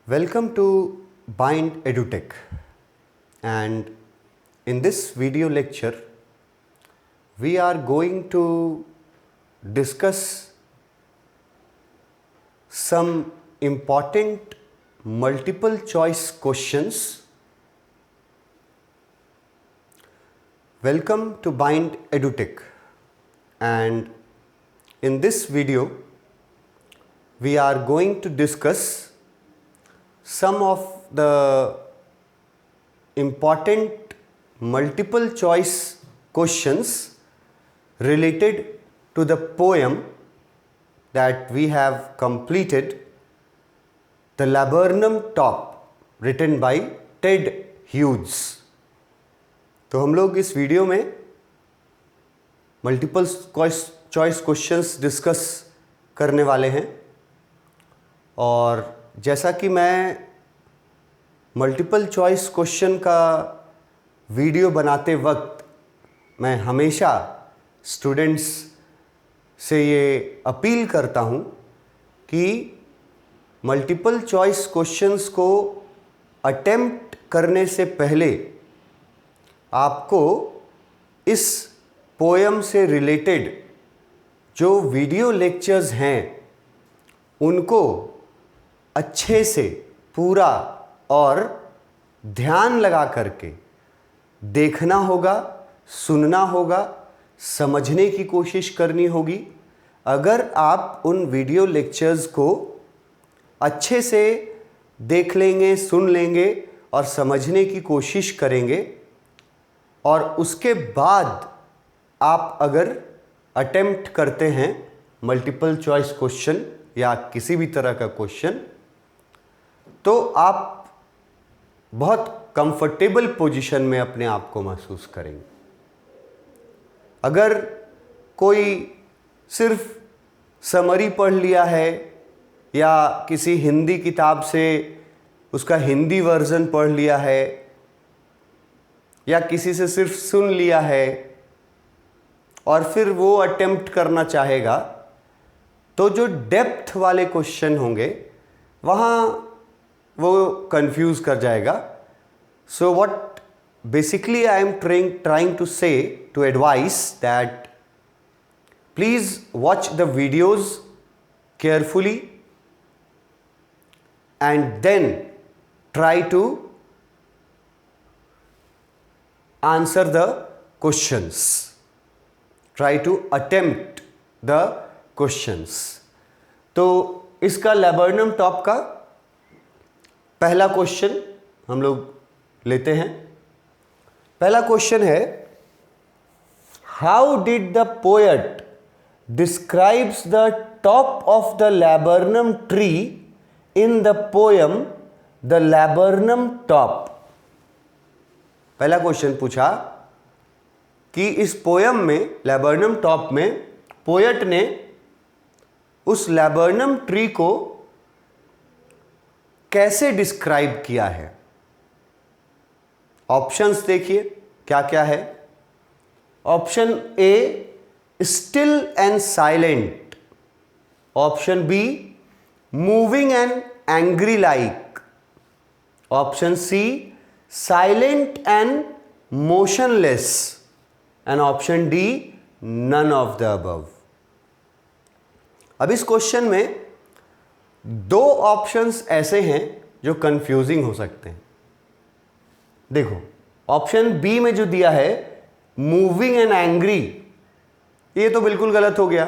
Welcome to Bind EduTech, and in this video lecture we are going to discuss some important multiple choice questions. Welcome to Bind EduTech, and in this video we are going to discuss some of the important multiple choice questions related to the poem that we have completed, The Laburnum Top, written by Ted Hughes. तो हम लोग इस video में multiple choice questions discuss करने वाले हैं, और जैसा कि मैं मल्टीपल चॉइस क्वेश्चन का वीडियो बनाते वक्त मैं हमेशा स्टूडेंट्स से ये अपील करता हूँ कि मल्टीपल चॉइस क्वेश्चंस को अटेम्प्ट करने से पहले आपको इस पोएम से रिलेटेड जो वीडियो लेक्चर्स हैं उनको अच्छे से पूरा और ध्यान लगा करके देखना होगा, सुनना होगा, समझने की कोशिश करनी होगी। अगर आप उन वीडियो लेक्चर्स को अच्छे से देख लेंगे, सुन लेंगे और समझने की कोशिश करेंगे, और उसके बाद आप अगर अटेम्प्ट करते हैं मल्टीपल चॉइस क्वेश्चन या किसी भी तरह का क्वेश्चन, तो आप बहुत कंफर्टेबल पोजीशन में अपने आप को महसूस करेंगे। अगर कोई सिर्फ समरी पढ़ लिया है या किसी हिंदी किताब से उसका हिंदी वर्जन पढ़ लिया है या किसी से सिर्फ सुन लिया है और फिर वो अटेम्प्ट करना चाहेगा, तो जो डेप्थ वाले क्वेश्चन होंगे वहाँ वो कंफ्यूज कर जाएगा। So what basically I am trying to say, to advise that please watch the videos carefully and then try to answer the questions, try to attempt the questions. तो इसका laburnum top का पहला question हम लोग लेते हैं। पहला question है, how did the poet describes the top of the laburnum tree in the poem the laburnum top. पहला क्वेश्चन पूछा कि इस पोएम में, लैबर्नम टॉप में, पोएट ने उस लैबर्नम ट्री को कैसे डिस्क्राइब किया है। ऑप्शंस देखिए क्या क्या है। Option A, still and silent. Option B, moving and angry like. Option C, silent and motionless. And option D, none of the above. अब इस क्वेश्चन में दो ऑप्शंस ऐसे हैं जो कंफ्यूजिंग हो सकते हैं। देखो, ऑप्शन बी में जो दिया है मूविंग एंड एंग्री, ये तो बिल्कुल गलत हो गया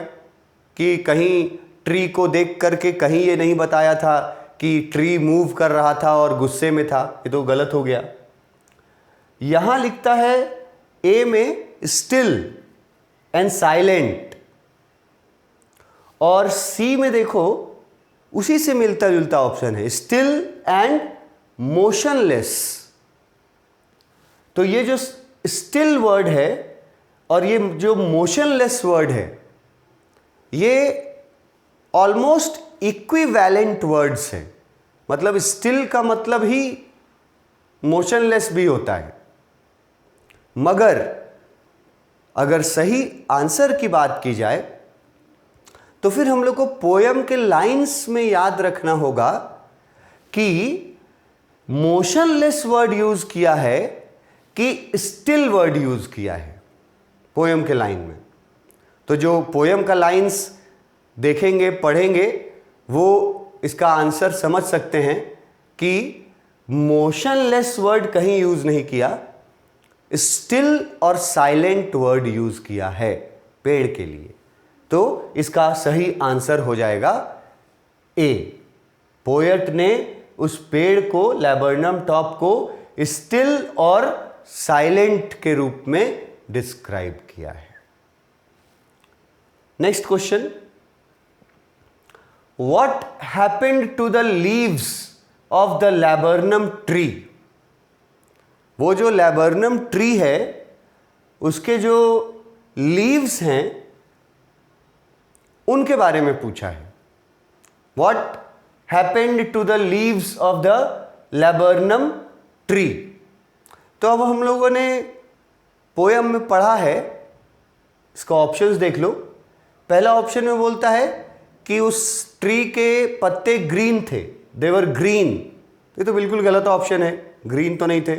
कि कहीं ट्री को देख करके कहीं ये नहीं बताया था कि ट्री मूव कर रहा था और गुस्से में था, ये तो गलत हो गया। यहां लिखता है ए में स्टिल एंड साइलेंट, और सी में देखो उसी से मिलता जुलता ऑप्शन है, स्टिल एंड मोशनलेस। तो ये जो स्टिल वर्ड है और ये जो मोशनलेस वर्ड है, ये ऑलमोस्ट इक्विवेलेंट वर्ड्स हैं। मतलब स्टिल का मतलब ही मोशनलेस भी होता है। मगर अगर सही आंसर की बात की जाए तो फिर हम लोग को पोयम के लाइंस में याद रखना होगा कि मोशनलेस वर्ड यूज किया है कि स्टिल वर्ड यूज किया है पोयम के लाइन में। तो जो पोयम का लाइंस देखेंगे पढ़ेंगे वो इसका आंसर समझ सकते हैं कि मोशनलेस वर्ड कहीं यूज नहीं किया, स्टिल और साइलेंट वर्ड यूज किया है पेड़ के लिए। तो इसका सही आंसर हो जाएगा ए। पोएट ने उस पेड़ को, लैबर्नम टॉप को स्टिल और साइलेंट के रूप में डिस्क्राइब किया है। Next question, what happened to the leaves of the laburnum tree? वो जो लैबर्नम ट्री है उसके जो लीव्स हैं उनके बारे में पूछा है। What happened to the leaves of the laburnum tree? तो अब हम लोगों ने पोयम में पढ़ा है, इसका ऑप्शंस देख लो। पहला ऑप्शन में बोलता है कि उस ट्री के पत्ते ग्रीन थे, देवर ग्रीन। ये तो बिल्कुल गलत ऑप्शन है, ग्रीन तो नहीं थे।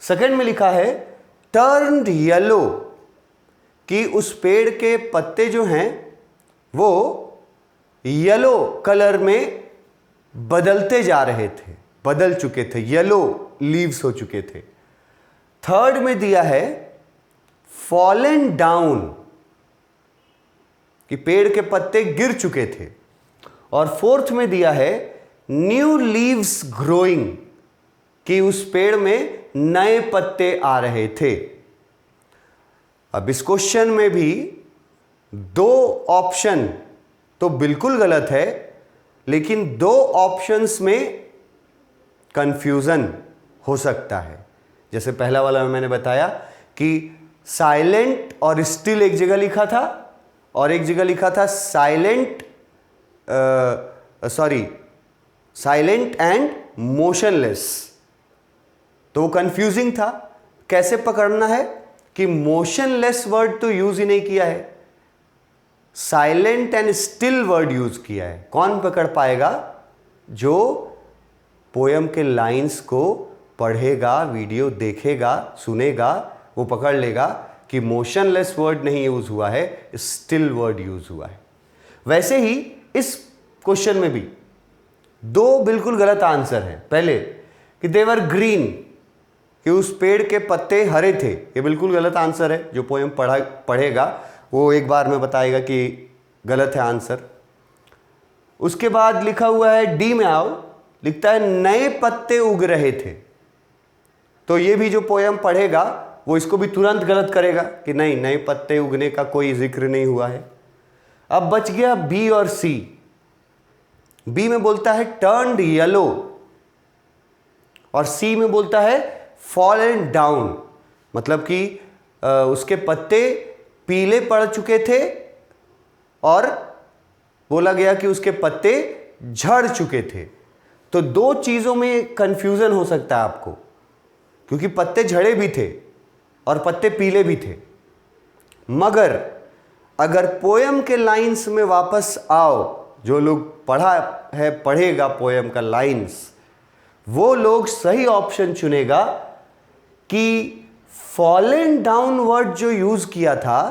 सेकंड में लिखा है टर्न्ड येलो, कि उस पेड़ के पत्ते जो हैं वो येलो कलर में बदलते जा रहे थे, बदल चुके थे, येलो लीव्स हो चुके थे। थर्ड में दिया है फॉलन डाउन, कि पेड़ के पत्ते गिर चुके थे। और फोर्थ में दिया है न्यू लीव्स ग्रोइंग, कि उस पेड़ में नए पत्ते आ रहे थे। अब इस क्वेश्चन में भी दो ऑप्शन तो बिल्कुल गलत है, लेकिन दो ऑप्शंस में कंफ्यूजन हो सकता है। जैसे पहला वाला में मैंने बताया कि साइलेंट और स्टिल एक जगह लिखा था और एक जगह लिखा था साइलेंट एंड मोशनलेस। तो वो कंफ्यूजिंग था, कैसे पकड़ना है कि मोशनलेस वर्ड तो यूज ही नहीं किया है, silent and still word use किया है। कौन पकड़ पाएगा? जो पोयम के लाइंस को पढ़ेगा, वीडियो देखेगा, सुनेगा, वो पकड़ लेगा कि मोशनलेस वर्ड नहीं यूज हुआ है, स्टिल वर्ड यूज हुआ है। वैसे ही इस क्वेश्चन में भी दो बिल्कुल गलत आंसर है। पहले कि देवर ग्रीन, कि उस पेड़ के पत्ते हरे थे, ये बिल्कुल गलत आंसर है। जो पोयम पढ़ेगा वो एक बार में बताएगा कि गलत है आंसर। उसके बाद लिखा हुआ है डी में आओ, लिखता है नए पत्ते उग रहे थे। तो ये भी जो पोयम पढ़ेगा वो इसको भी तुरंत गलत करेगा कि नहीं, नए पत्ते उगने का कोई जिक्र नहीं हुआ है। अब बच गया बी और सी। बी में बोलता है टर्न्ड येलो और सी में बोलता है फॉलन डाउन, मतलब कि उसके पत्ते पीले पड़ चुके थे और बोला गया कि उसके पत्ते झड़ चुके थे। तो दो चीजों में कंफ्यूजन हो सकता है आपको, क्योंकि पत्ते झड़े भी थे और पत्ते पीले भी थे। मगर अगर पोयम के लाइंस में वापस आओ, जो लोग पढ़ेगा पोयम का लाइंस, वो लोग सही ऑप्शन चुनेगा कि फॉलन डाउन वर्ड जो यूज किया था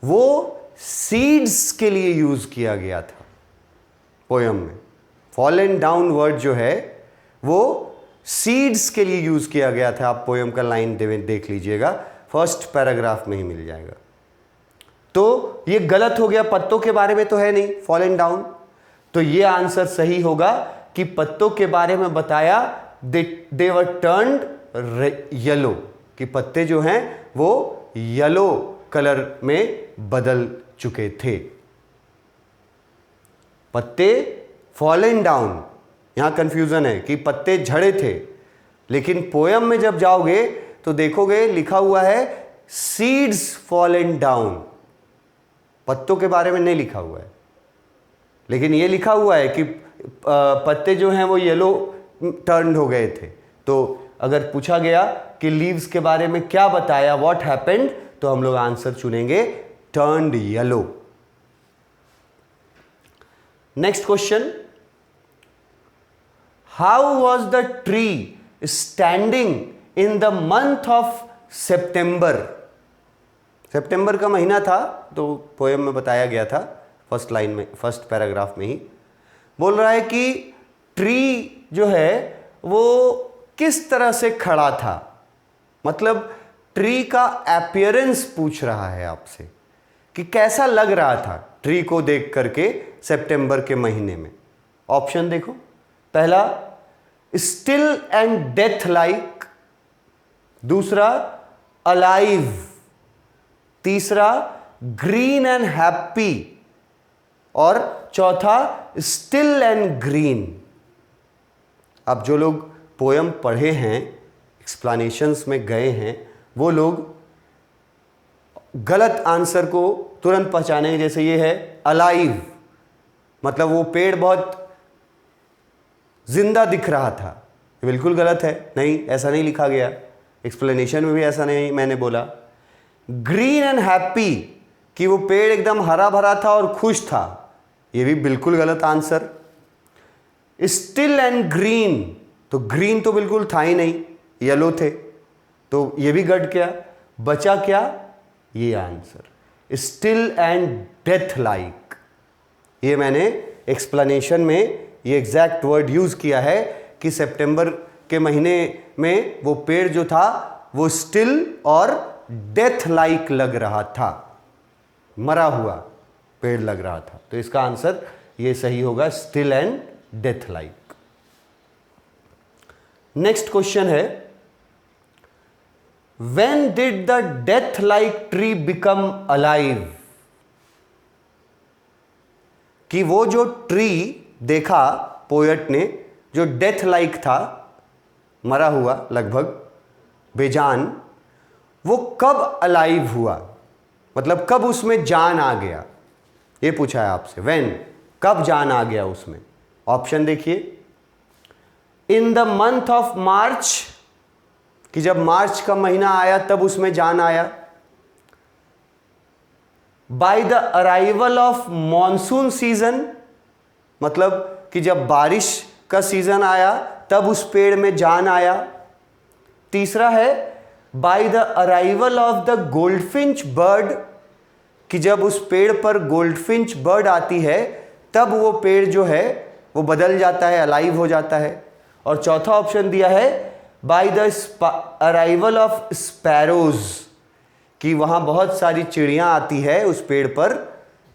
वो सीड्स के लिए यूज किया गया था पोयम में। फॉलन डाउन वर्ड जो है वो सीड्स के लिए यूज किया गया था। आप पोयम का लाइन देख लीजिएगा, फर्स्ट पैराग्राफ में ही मिल जाएगा। तो ये गलत हो गया, पत्तों के बारे में तो है नहीं फॉलन डाउन। तो ये आंसर सही होगा कि पत्तों के बारे में बताया, दे वर टर्न्ड येलो, कि पत्ते जो हैं वो येलो कलर में बदल चुके थे। पत्ते फॉलन डाउन, यहां कंफ्यूजन है कि पत्ते झड़े थे, लेकिन पोयम में जब जाओगे तो देखोगे लिखा हुआ है सीड्स फॉलन डाउन। पत्तों के बारे में नहीं लिखा हुआ है, लेकिन ये लिखा हुआ है कि पत्ते जो हैं वो येलो टर्न हो गए थे। तो अगर पूछा गया कि लीव्स के बारे में क्या बताया, व्हाट हैपेंड, तो हम लोग आंसर चुनेंगे turned yellow. Next question, how was the tree standing in the month of September. सितंबर का महीना था, तो पोएम में बताया गया था फर्स्ट लाइन में, फर्स्ट पैराग्राफ में ही बोल रहा है कि ट्री जो है वो किस तरह से खड़ा था, मतलब ट्री का अपीयरेंस पूछ रहा है आपसे कि कैसा लग रहा था ट्री को देख करके सितंबर के महीने में। ऑप्शन देखो, पहला स्टिल एंड डेथ लाइक, दूसरा अलाइव, तीसरा ग्रीन एंड हैप्पी और चौथा स्टिल एंड ग्रीन। अब जो लोग पोयम पढ़े हैं, एक्सप्लेनेशंस में गए हैं, वो लोग गलत आंसर को तुरंत पहचानेंगे। जैसे ये है अलाइव, मतलब वो पेड़ बहुत जिंदा दिख रहा था, ये बिल्कुल गलत है, नहीं ऐसा नहीं लिखा गया, एक्सप्लेनेशन में भी ऐसा नहीं मैंने बोला। ग्रीन एंड हैप्पी कि वो पेड़ एकदम हरा भरा था और खुश था, ये भी बिल्कुल गलत आंसर। स्टिल एंड ग्रीन, तो ग्रीन तो बिल्कुल था ही नहीं, येलो थे, तो ये भी गट गया। बचा क्या, ये answer still and death like. ये मैंने एक्सप्लेनेशन में ये एग्जैक्ट वर्ड यूज किया है कि सितंबर के महीने में वो पेड़ जो था वो स्टिल और डेथ लाइक लग रहा था, मरा हुआ पेड़ लग रहा था। तो इसका आंसर ये सही होगा, still and death like. Next question है, when did the death like tree become alive. कि वो जो ट्री देखा पोएट ने, जो डेथ लाइक था, मरा हुआ लगभग बेजान, वो कब अलाइव हुआ, मतलब कब उसमें जान आ गया, ये पूछा है आपसे। व्हेन, कब जान आ गया उसमें। ऑप्शन देखिए, इन द मंथ ऑफ मार्च, कि जब मार्च का महीना आया तब उसमें जान आया। By the arrival of monsoon season, मतलब कि जब बारिश का सीजन आया तब उस पेड़ में जान आया। तीसरा है by the arrival of the goldfinch bird, कि जब उस पेड़ पर गोल्डफिंच बर्ड आती है तब वो पेड़ जो है वो बदल जाता है, अलाइव हो जाता है। और चौथा ऑप्शन दिया है by the arrival of sparrows, कि वहां बहुत सारी चिड़ियां आती है उस पेड़ पर,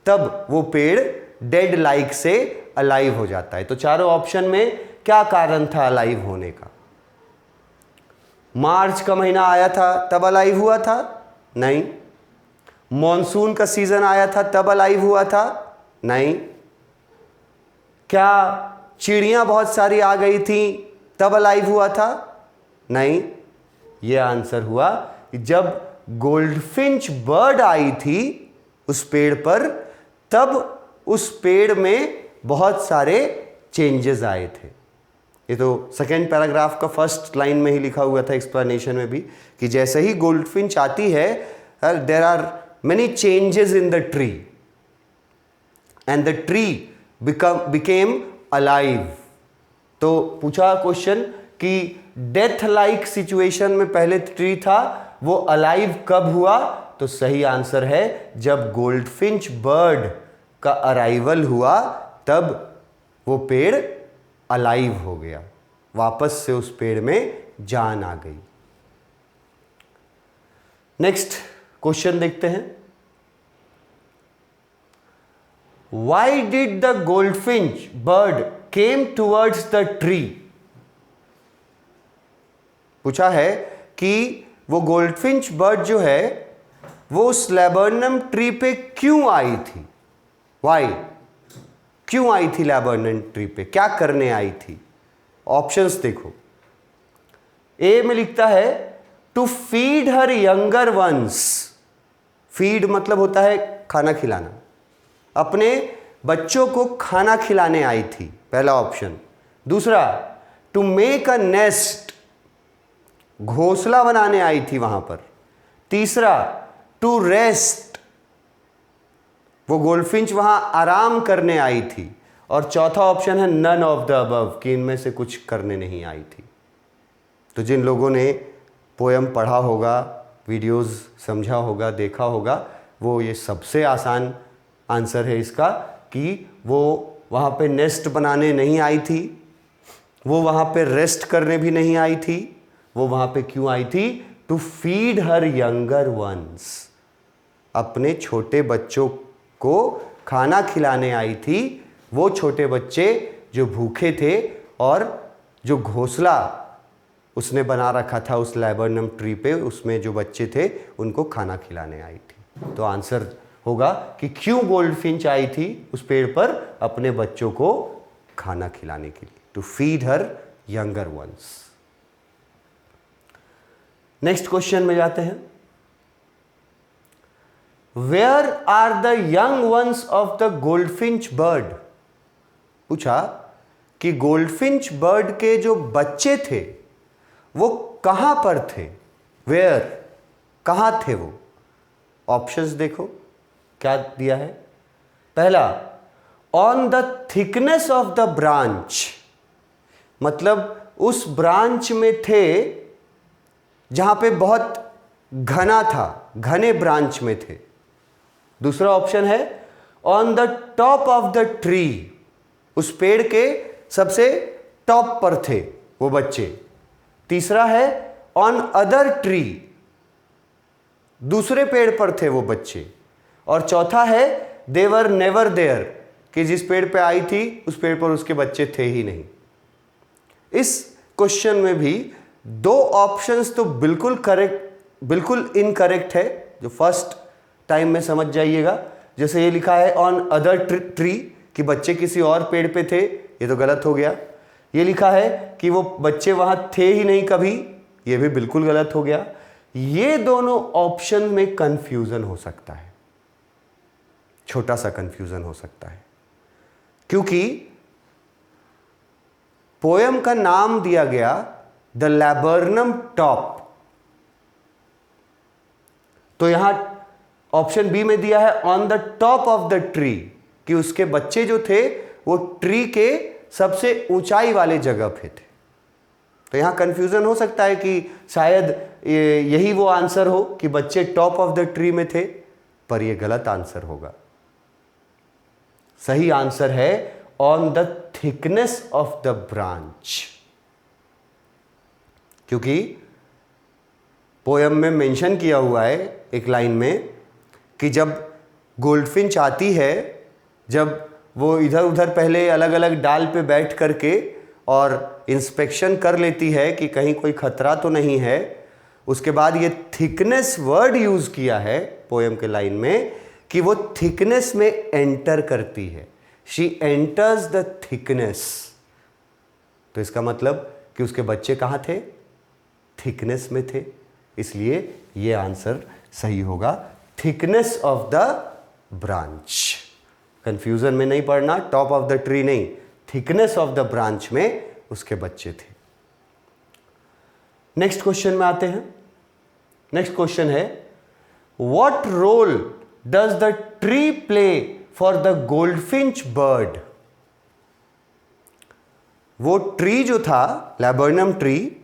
तब वो पेड़ डेड लाइक से अलाइव हो जाता है। तो चारों ऑप्शन में क्या कारण था अलाइव होने का। मार्च का महीना आया था तब अलाइव हुआ था, नहीं। मॉनसून का सीजन आया था तब अलाइव हुआ था, नहीं। क्या चिड़ियां बहुत सारी आ गई थी तब अलाइव हुआ था, नहीं। यह आंसर हुआ कि जब गोल्डफिंच बर्ड आई थी उस पेड़ पर, तब उस पेड़ में बहुत सारे चेंजेस आए थे। ये तो सेकेंड पैराग्राफ का फर्स्ट लाइन में ही लिखा हुआ था, एक्सप्लेनेशन में भी, कि जैसे ही गोल्डफिंच आती है there are many changes in the tree and the tree became alive. तो पूछा क्वेश्चन कि डेथ लाइक सिचुएशन में पहले ट्री था, वो अलाइव कब हुआ। तो सही आंसर है जब गोल्डफिंच बर्ड का अराइवल हुआ तब वो पेड़ अलाइव हो गया, वापस से उस पेड़ में जान आ गई। नेक्स्ट क्वेश्चन देखते हैं, why did the goldfinch bird came towards the tree. पूछा है कि वो गोल्डफिंच बर्ड जो है वो उस लैबर्नम ट्री पे क्यों आई थी, वाई, क्यों आई थी लैबर्नम ट्री पे, क्या करने आई थी। ऑप्शंस देखो, ए में लिखता है to feed her younger ones, feed मतलब होता है खाना खिलाना, अपने बच्चों को खाना खिलाने आई थी, पहला ऑप्शन। दूसरा, टू मेक अ नेस्ट, घोंसला बनाने आई थी वहां पर। तीसरा, टू रेस्ट, वो गोल्डफिंच वहां आराम करने आई थी। और चौथा ऑप्शन है नन ऑफ द अबव, कि इनमें से कुछ करने नहीं आई थी। तो जिन लोगों ने पोयम पढ़ा होगा, वीडियोस समझा होगा, देखा होगा, वो ये सबसे आसान आंसर है इसका, कि वो वहाँ पे नेस्ट बनाने नहीं आई थी, वो वहाँ पे रेस्ट करने भी नहीं आई थी, वो वहाँ पे क्यों आई थी? To feed her younger ones, अपने छोटे बच्चों को खाना खिलाने आई थी। वो छोटे बच्चे जो भूखे थे और जो घोंसला उसने बना रखा था उस लैबरनम ट्री पे, उसमें जो बच्चे थे उनको खाना खिलाने आई थी। तो आंसर होगा कि क्यों गोल्डफिंच आई थी उस पेड़ पर? अपने बच्चों को खाना खिलाने के लिए, to feed her younger ones. Next question में जाते हैं। Where are the young ones of the goldfinch bird? पूछा कि गोल्डफिंच बर्ड के जो बच्चे थे वो कहां पर थे? वेयर, कहां थे वो? ऑप्शंस देखो क्या दिया है। पहला, on the thickness of the branch, मतलब उस ब्रांच में थे जहां पे बहुत घना था, घने ब्रांच में थे। दूसरा ऑप्शन है on the top of the tree, उस पेड़ के सबसे टॉप पर थे वो बच्चे। तीसरा है ऑन अदर ट्री, दूसरे पेड़ पर थे वो बच्चे। और चौथा है दे वर नेवर देयर, कि जिस पेड़ पे आई थी उस पेड़ पर उसके बच्चे थे ही नहीं। इस क्वेश्चन में भी दो ऑप्शंस तो बिल्कुल करेक्ट, बिल्कुल इनकरेक्ट है, जो फर्स्ट टाइम में समझ जाइएगा। जैसे ये लिखा है ऑन अदर ट्री, कि बच्चे किसी और पेड़ पे थे, ये तो गलत हो गया। ये लिखा है कि वो बच्चे वहां थे ही नहीं कभी, ये भी बिल्कुल गलत हो गया। ये दोनों ऑप्शन में कंफ्यूजन हो सकता है, छोटा सा कंफ्यूजन हो सकता है, क्योंकि पोयम का नाम दिया गया द लैबरनम टॉप। तो यहां ऑप्शन बी में दिया है on the top of the tree, कि उसके बच्चे जो थे वो ट्री के सबसे ऊंचाई वाले जगह पे थे। तो यहां कंफ्यूजन हो सकता है कि शायद यही वो आंसर हो कि बच्चे टॉप ऑफ द ट्री में थे, पर यह गलत आंसर होगा। सही आंसर है on the thickness of the branch, क्योंकि पोयम में मेंशन किया हुआ है एक लाइन में कि जब गोल्डफिंच आती है, जब वो इधर उधर पहले अलग अलग डाल पे बैठ करके और इंस्पेक्शन कर लेती है कि कहीं कोई खतरा तो नहीं है, उसके बाद ये थिकनेस वर्ड यूज किया है पोयम के लाइन में कि वो थिकनेस में एंटर करती है। She enters the thickness. तो इसका मतलब कि उसके बच्चे कहाँ थे? थिकनेस में थे, इसलिए ये आंसर सही होगा, thickness of the branch. Confusion में नहीं पड़ना, टॉप ऑफ द ट्री नहीं, थिकनेस ऑफ द ब्रांच में उसके बच्चे थे। नेक्स्ट क्वेश्चन में आते हैं। नेक्स्ट क्वेश्चन है what role does the tree play for the goldfinch bird? वो ट्री जो था, लैबरनम ट्री,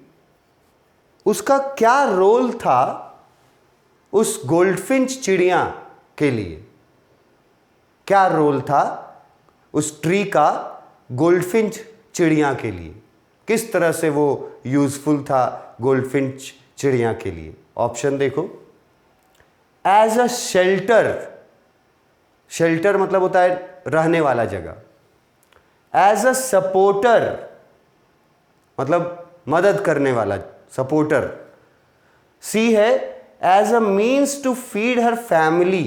उसका क्या रोल था उस गोल्डफिंच चिड़िया के लिए? क्या रोल था उस ट्री का गोल्डफिंच चिड़िया के लिए? किस तरह से वो यूजफुल था गोल्डफिंच चिड़िया के लिए? ऑप्शन देखो। एज अ शेल्टर, शेल्टर मतलब होता है रहने वाला जगह। एज अ सपोर्टर मतलब मदद करने वाला, सपोर्टर। सी है as a means to feed her family,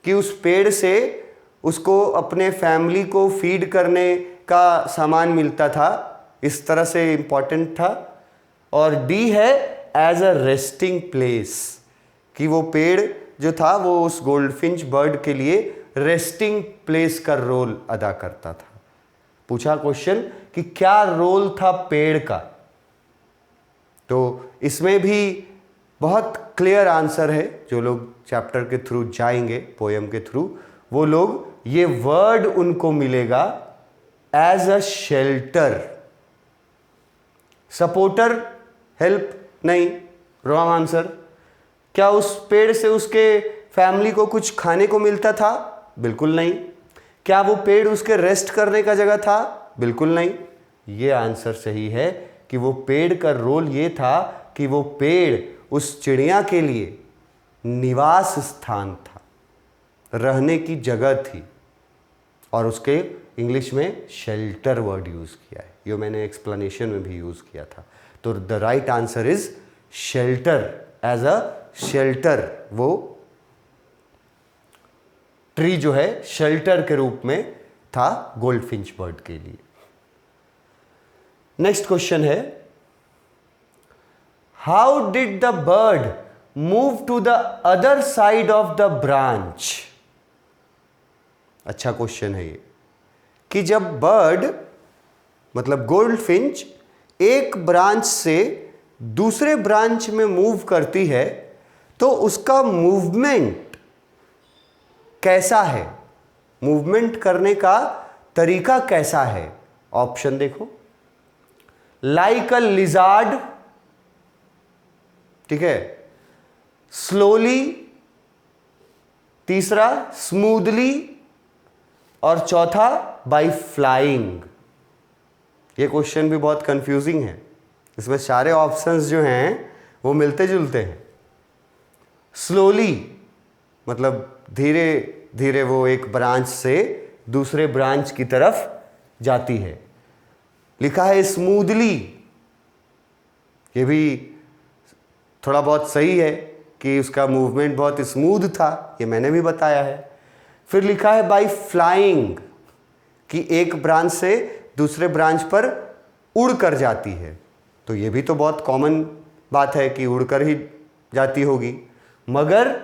कि उस पेड़ से उसको अपने फैमिली को फीड करने का सामान मिलता था, इस तरह से इंपॉर्टेंट था। और डी है एज अ रेस्टिंग प्लेस, कि वो पेड़ जो था वो उस गोल्डफिंच बर्ड के लिए रेस्टिंग प्लेस का रोल अदा करता था। पूछा क्वेश्चन कि क्या रोल था पेड़ का, तो इसमें भी बहुत क्लियर आंसर है। जो लोग चैप्टर के थ्रू जाएंगे, पोयम के थ्रू, वो लोग ये वर्ड उनको मिलेगा as a shelter. Supporter, help नहीं, रॉन्ग आंसर। क्या उस पेड़ से उसके फैमिली को कुछ खाने को मिलता था? बिल्कुल नहीं। क्या वो पेड़ उसके रेस्ट करने का जगह था? बिल्कुल नहीं। ये आंसर सही है कि वो पेड़ का रोल ये था कि वो पेड़ उस चिड़िया के लिए निवास स्थान था, रहने की जगह थी, और उसके इंग्लिश में शेल्टर वर्ड यूज किया है। ये मैंने एक्सप्लेनेशन में भी यूज किया था। तो the right answer is shelter, as a shelter. वो ट्री जो है शेल्टर के रूप में था गोल्डफिंच बर्ड के लिए। नेक्स्ट क्वेश्चन है, how did the bird move to the other side of the branch? अच्छा क्वेश्चन है ये, कि जब बर्ड मतलब गोल्डफिंच एक ब्रांच से दूसरे ब्रांच में मूव करती है तो उसका मूवमेंट कैसा है, मूवमेंट करने का तरीका कैसा है? ऑप्शन देखो, लाइक अ लिजार्ड, ठीक है, स्लोली, तीसरा स्मूथली, और चौथा बाय फ्लाइंग। ये क्वेश्चन भी बहुत कंफ्यूजिंग है, इसमें सारे ऑप्शंस जो हैं वो मिलते जुलते हैं। स्लोली मतलब धीरे धीरे वो एक ब्रांच से दूसरे ब्रांच की तरफ जाती है। लिखा है स्मूथली, ये भी थोड़ा बहुत सही है कि उसका मूवमेंट बहुत स्मूथ था, ये मैंने भी बताया है। फिर लिखा है बाय फ्लाइंग, कि एक ब्रांच से दूसरे ब्रांच पर उड़ कर जाती है। तो ये भी तो बहुत कॉमन बात है कि उड़कर ही जाती होगी, मगर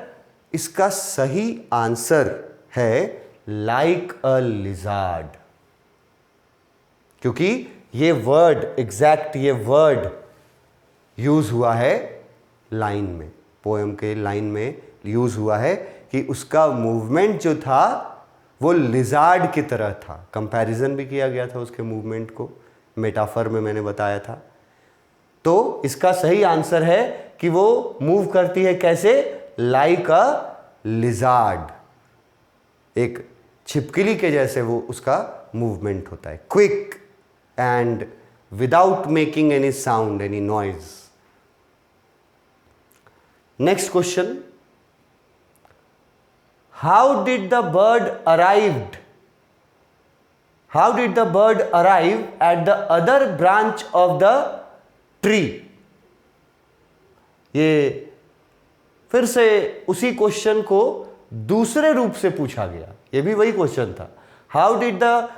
इसका सही आंसर है लाइक अ लिजार्ड, क्योंकि ये वर्ड एग्जैक्ट ये वर्ड यूज हुआ है लाइन में, पोएम के लाइन में यूज हुआ है कि उसका मूवमेंट जो था वो लिजार्ड की तरह था। कंपैरिजन भी किया गया था उसके मूवमेंट को, मेटाफर में मैंने बताया था। तो इसका सही आंसर है कि वो मूव करती है कैसे, लाइक अ लिजार्ड, एक छिपकली के जैसे वो उसका मूवमेंट होता है, quick and without making any sound, any noise. Next question, how did the bird arrived? How did the bird arrive at the other branch of the tree? ये फिर से उसी क्वेश्चन को दूसरे रूप से पूछा गया, ये भी वही क्वेश्चन था। How did the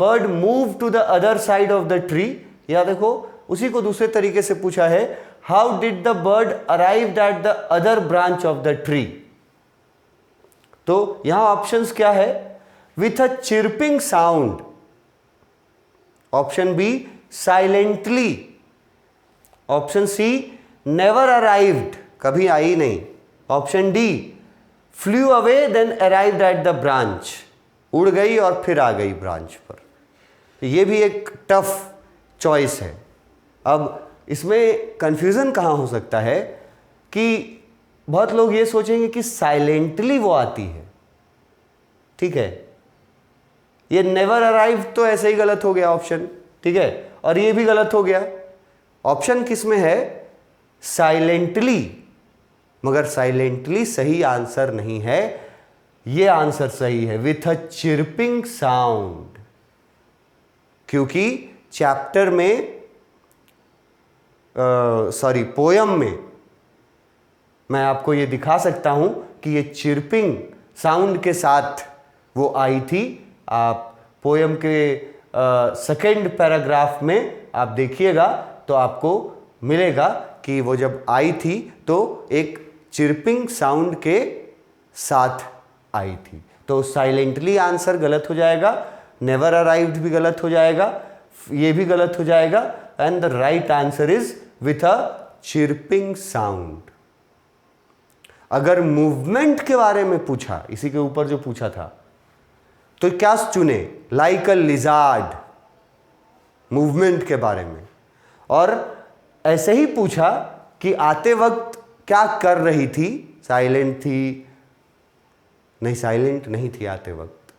bird move to the other side of the tree? या देखो उसी को दूसरे तरीके से पूछा है, how did the bird arrived at the other branch of the tree? तो यहां ऑप्शंस क्या है, with a chirping sound, option B silently, option C never arrived, कभी आई नहीं, option D flew away then arrived at the branch, उड़ गई और फिर आ गई ब्रांच पर। तो ये भी एक टफ चॉइस है। अब इसमें कंफ्यूजन कहाँ हो सकता है कि बहुत लोग ये सोचेंगे कि साइलेंटली वो आती है, ठीक है, ये नेवर अराइव तो ऐसे ही गलत हो गया ऑप्शन, ठीक है, और ये भी गलत हो गया। ऑप्शन किस में है, साइलेंटली, मगर साइलेंटली सही आंसर नहीं है, ये आंसर सही है विथ अ चिर्पिंग साउंड, क्योंकि चैप्टर में पोयम में मैं आपको ये दिखा सकता हूं कि ये चिर्पिंग साउंड के साथ वो आई थी। आप पोयम के सेकेंड पैराग्राफ में आप देखिएगा तो आपको मिलेगा कि वो जब आई थी तो एक चिर्पिंग साउंड के साथ आई थी। तो साइलेंटली आंसर गलत हो जाएगा, नेवर अराइव्ड भी गलत हो जाएगा, ये भी गलत हो जाएगा, and the right answer is with a chirping sound. अगर मूवमेंट के बारे में पूछा, इसी के ऊपर जो पूछा था तो क्या चुने? लाइक अ लिजार्ड, मूवमेंट के बारे में। और ऐसे ही पूछा कि आते वक्त क्या कर रही थी, साइलेंट थी? नहीं, साइलेंट नहीं थी आते वक्त,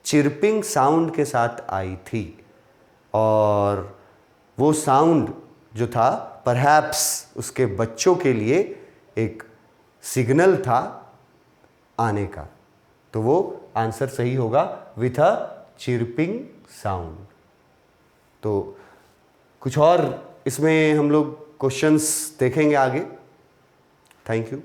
चिरपिंग साउंड के साथ आई थी। और वो साउंड जो था परहैप्स उसके बच्चों के लिए एक सिग्नल था आने का। तो वो आंसर सही होगा, विथ अ चिरपिंग साउंड। तो कुछ और इसमें हम लोग क्वेश्चंस देखेंगे आगे। Thank you.